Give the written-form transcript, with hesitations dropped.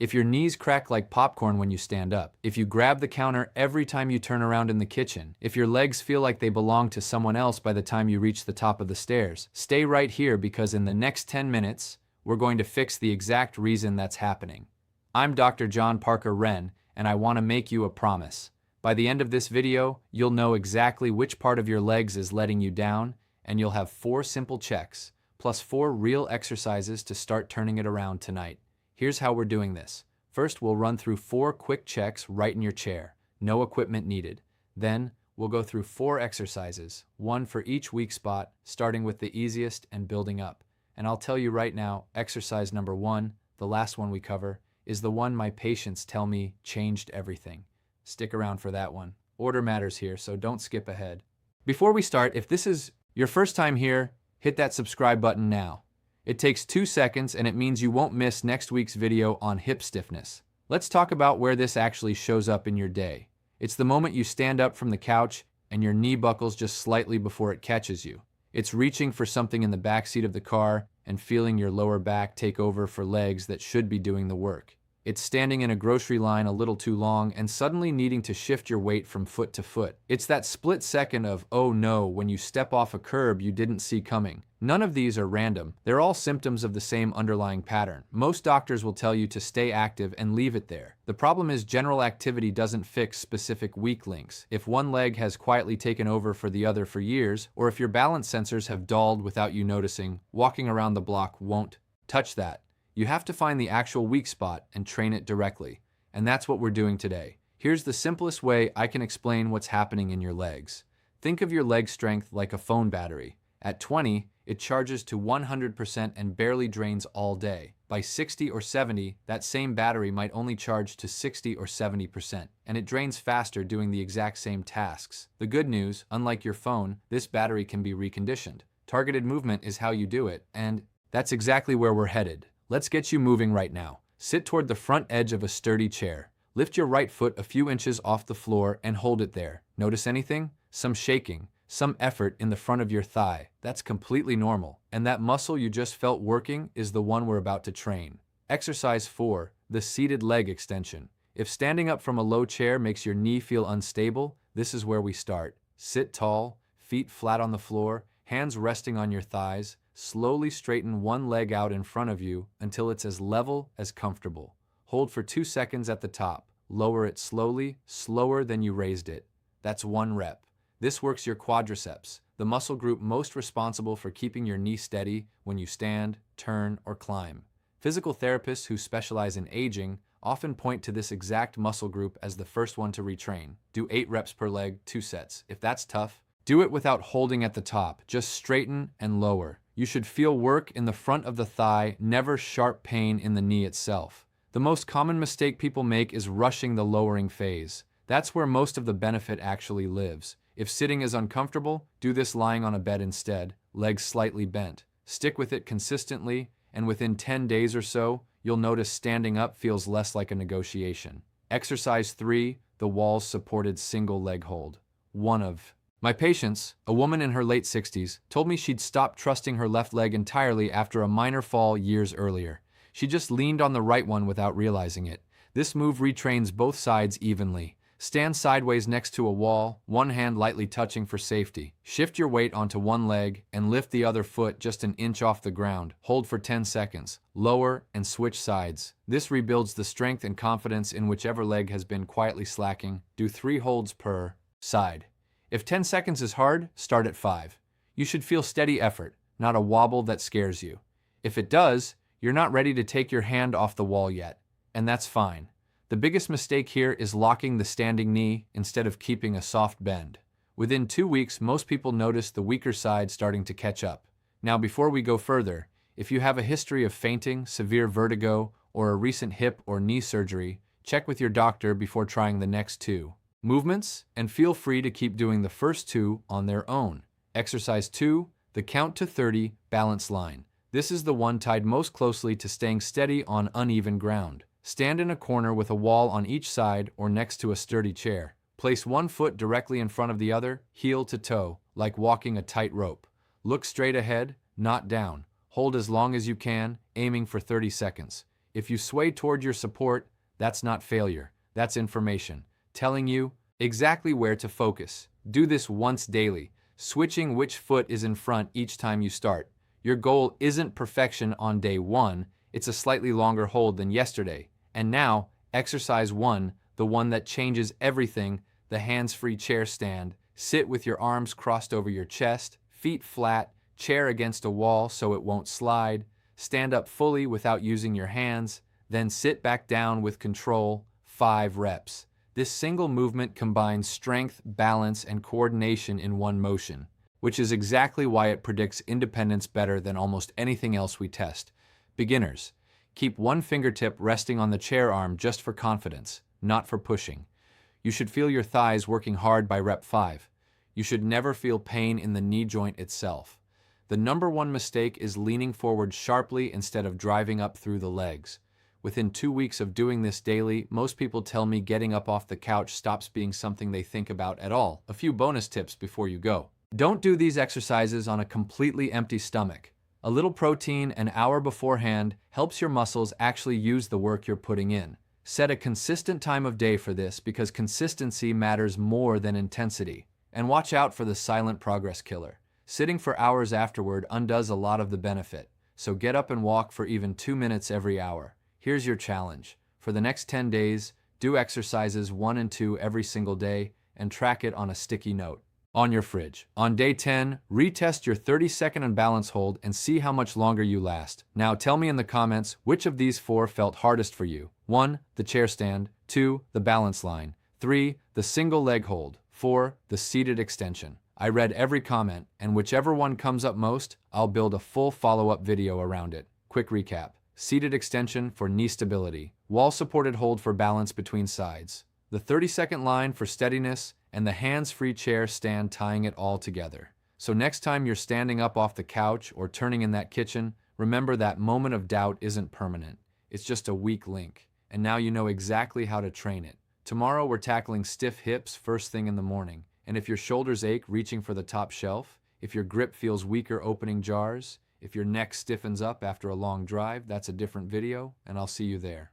If your knees crack like popcorn when you stand up, if you grab the counter every time you turn around in the kitchen, if your legs feel like they belong to someone else by the time you reach the top of the stairs, stay right here because in the next 10 minutes, we're going to fix the exact reason that's happening. I'm Dr. John Parker Wren, and I want to make you a promise. By the end of this video, you'll know exactly which part of your legs is letting you down, and you'll have 4 simple checks, plus 4 real exercises to start turning it around tonight. Here's how we're doing this. First, we'll run through 4 quick checks right in your chair. No equipment needed. Then, we'll go through 4 exercises, 1 for each weak spot, starting with the easiest and building up. And I'll tell you right now, exercise number 1, the last one we cover, is the one my patients tell me changed everything. Stick around for that one. Order matters here, so don't skip ahead. Before we start, if this is your first time here, hit that subscribe button now. It takes 2 seconds and it means you won't miss next week's video on hip stiffness. Let's talk about where this actually shows up in your day. It's the moment you stand up from the couch and your knee buckles just slightly before it catches you. It's reaching for something in the backseat of the car and feeling your lower back take over for legs that should be doing the work. It's standing in a grocery line a little too long and suddenly needing to shift your weight from foot to foot. It's that split second of, oh no, when you step off a curb you didn't see coming. None of these are random. They're all symptoms of the same underlying pattern. Most doctors will tell you to stay active and leave it there. The problem is general activity doesn't fix specific weak links. If one leg has quietly taken over for the other for years, or if your balance sensors have dulled without you noticing, walking around the block won't touch that. You have to find the actual weak spot and train it directly. And that's what we're doing today. Here's the simplest way I can explain what's happening in your legs. Think of your leg strength like a phone battery. At 20, it charges to 100% and barely drains all day. By 60 or 70, that same battery might only charge to 60 or 70%, and it drains faster doing the exact same tasks. The good news, unlike your phone, this battery can be reconditioned. Targeted movement is how you do it, and that's exactly where we're headed. Let's get you moving right now. Sit toward the front edge of a sturdy chair. Lift your right foot a few inches off the floor and hold it there. Notice anything? Some shaking, some effort in the front of your thigh. That's completely normal. And that muscle you just felt working is the one we're about to train. Exercise 4, the seated leg extension. If standing up from a low chair makes your knee feel unstable, this is where we start. Sit tall, feet flat on the floor, hands resting on your thighs. Slowly straighten one leg out in front of you until it's as level as comfortable. Hold for 2 seconds at the top. Lower it slowly, slower than you raised it. That's 1 rep. This works your quadriceps, the muscle group most responsible for keeping your knee steady when you stand, turn, or climb. Physical therapists who specialize in aging often point to this exact muscle group as the first one to retrain. Do 8 reps per leg, 2 sets. If that's tough, do it without holding at the top. Just straighten and lower. You should feel work in the front of the thigh, never sharp pain in the knee itself. The most common mistake people make is rushing the lowering phase. That's where most of the benefit actually lives. If sitting is uncomfortable, do this lying on a bed instead, legs slightly bent. Stick with it consistently, and within 10 days or so, you'll notice standing up feels less like a negotiation. Exercise 3, the walls supported single leg hold. One of my patients, a woman in her late 60s, told me she'd stopped trusting her left leg entirely after a minor fall years earlier. She just leaned on the right one without realizing it. This move retrains both sides evenly. Stand sideways next to a wall, one hand lightly touching for safety. Shift your weight onto one leg and lift the other foot just an inch off the ground. Hold for 10 seconds. Lower and switch sides. This rebuilds the strength and confidence in whichever leg has been quietly slacking. Do 3 holds per side. If 10 seconds is hard, start at 5. You should feel steady effort, not a wobble that scares you. If it does, you're not ready to take your hand off the wall yet, and that's fine. The biggest mistake here is locking the standing knee instead of keeping a soft bend. Within 2 weeks, most people notice the weaker side starting to catch up. Now, before we go further, if you have a history of fainting, severe vertigo, or a recent hip or knee surgery, check with your doctor before trying the next 2 movements, and feel free to keep doing the first 2 on their own. Exercise 2, the count to 30 balance line. This is the one tied most closely to staying steady on uneven ground. Stand in a corner with a wall on each side or next to a sturdy chair. Place one foot directly in front of the other, heel to toe, like walking a tight rope. Look straight ahead, not down. Hold as long as you can, aiming for 30 seconds. If you sway toward your support, that's not failure, that's information, telling you exactly where to focus. Do this once daily, switching which foot is in front each time you start. Your goal isn't perfection on day 1, it's a slightly longer hold than yesterday. And now, exercise 1, the one that changes everything, the hands-free chair stand. Sit with your arms crossed over your chest, feet flat, chair against a wall so it won't slide. Stand up fully without using your hands, then sit back down with control, 5 reps. This single movement combines strength, balance, and coordination in one motion, which is exactly why it predicts independence better than almost anything else we test. Beginners, keep one fingertip resting on the chair arm just for confidence, not for pushing. You should feel your thighs working hard by rep 5. You should never feel pain in the knee joint itself. The number one mistake is leaning forward sharply instead of driving up through the legs. Within 2 weeks of doing this daily, most people tell me getting up off the couch stops being something they think about at all. A few bonus tips before you go. Don't do these exercises on a completely empty stomach. A little protein an hour beforehand helps your muscles actually use the work you're putting in. Set a consistent time of day for this because consistency matters more than intensity. And watch out for the silent progress killer. Sitting for hours afterward undoes a lot of the benefit, so get up and walk for even 2 minutes every hour. Here's your challenge. For the next 10 days, do exercises 1 and 2 every single day and track it on a sticky note on your fridge. On day 10, retest your 30-second unbalance hold and see how much longer you last. Now tell me in the comments which of these 4 felt hardest for you. 1. The chair stand. 2. The balance line. 3. The single leg hold. 4. The seated extension. I read every comment, and whichever one comes up most, I'll build a full follow-up video around it. Quick recap. Seated extension for knee stability. Wall-supported hold for balance between sides. The 30-second line for steadiness, and the hands-free chair stand tying it all together. So next time you're standing up off the couch or turning in that kitchen, remember that moment of doubt isn't permanent. It's just a weak link. And now you know exactly how to train it. Tomorrow we're tackling stiff hips first thing in the morning. And if your shoulders ache reaching for the top shelf, if your grip feels weaker opening jars, if your neck stiffens up after a long drive, that's a different video, and I'll see you there.